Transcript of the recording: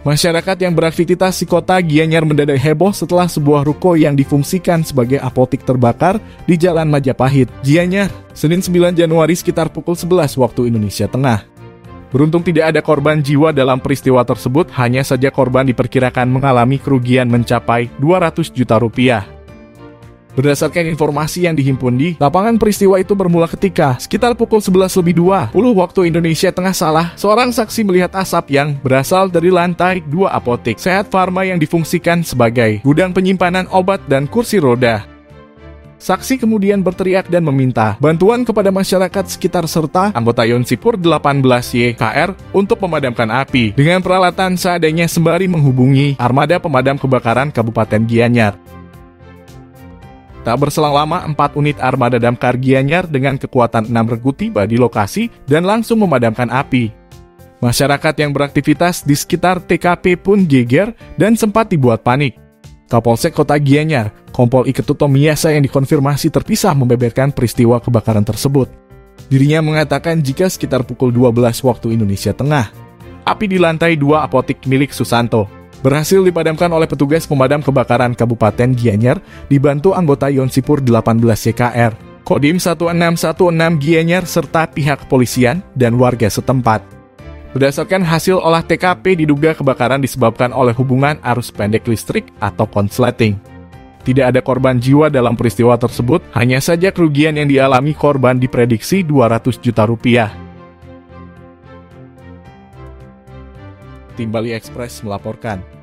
Masyarakat yang beraktivitas di kota Gianyar mendadak heboh setelah sebuah ruko yang difungsikan sebagai apotik terbakar di Jalan Majapahit, Gianyar, Senin 9 Januari sekitar pukul 11 waktu Indonesia Tengah. Beruntung tidak ada korban jiwa dalam peristiwa tersebut, hanya saja korban diperkirakan mengalami kerugian mencapai 200 juta rupiah. Berdasarkan informasi yang dihimpun di lapangan, peristiwa itu bermula ketika sekitar pukul 11:20 waktu Indonesia Tengah seorang saksi melihat asap yang berasal dari lantai 2 apotek Sehat Pharma yang difungsikan sebagai gudang penyimpanan obat dan kursi roda. Saksi kemudian berteriak dan meminta bantuan kepada masyarakat sekitar serta anggota Yonsipur 18 YKR untuk memadamkan api dengan peralatan seadanya sembari menghubungi armada pemadam kebakaran Kabupaten Gianyar. Tak berselang lama, 4 unit armada damkar Gianyar dengan kekuatan 6 regu tiba di lokasi dan langsung memadamkan api. Masyarakat yang beraktivitas di sekitar TKP pun geger dan sempat dibuat panik. Kapolsek Kota Gianyar, Kompol Iketuto Miyasa yang dikonfirmasi terpisah membeberkan peristiwa kebakaran tersebut. Dirinya mengatakan jika sekitar pukul 12 waktu Indonesia Tengah, api di lantai 2 apotik milik Susanto berhasil dipadamkan oleh petugas pemadam kebakaran Kabupaten Gianyar dibantu anggota Yonsipur 18 YKR, Kodim 1616 Gianyar serta pihak kepolisian dan warga setempat. Berdasarkan hasil olah TKP diduga kebakaran disebabkan oleh hubungan arus pendek listrik atau konsleting. Tidak ada korban jiwa dalam peristiwa tersebut, hanya saja kerugian yang dialami korban diprediksi 200 juta rupiah. Tim Bali Express melaporkan.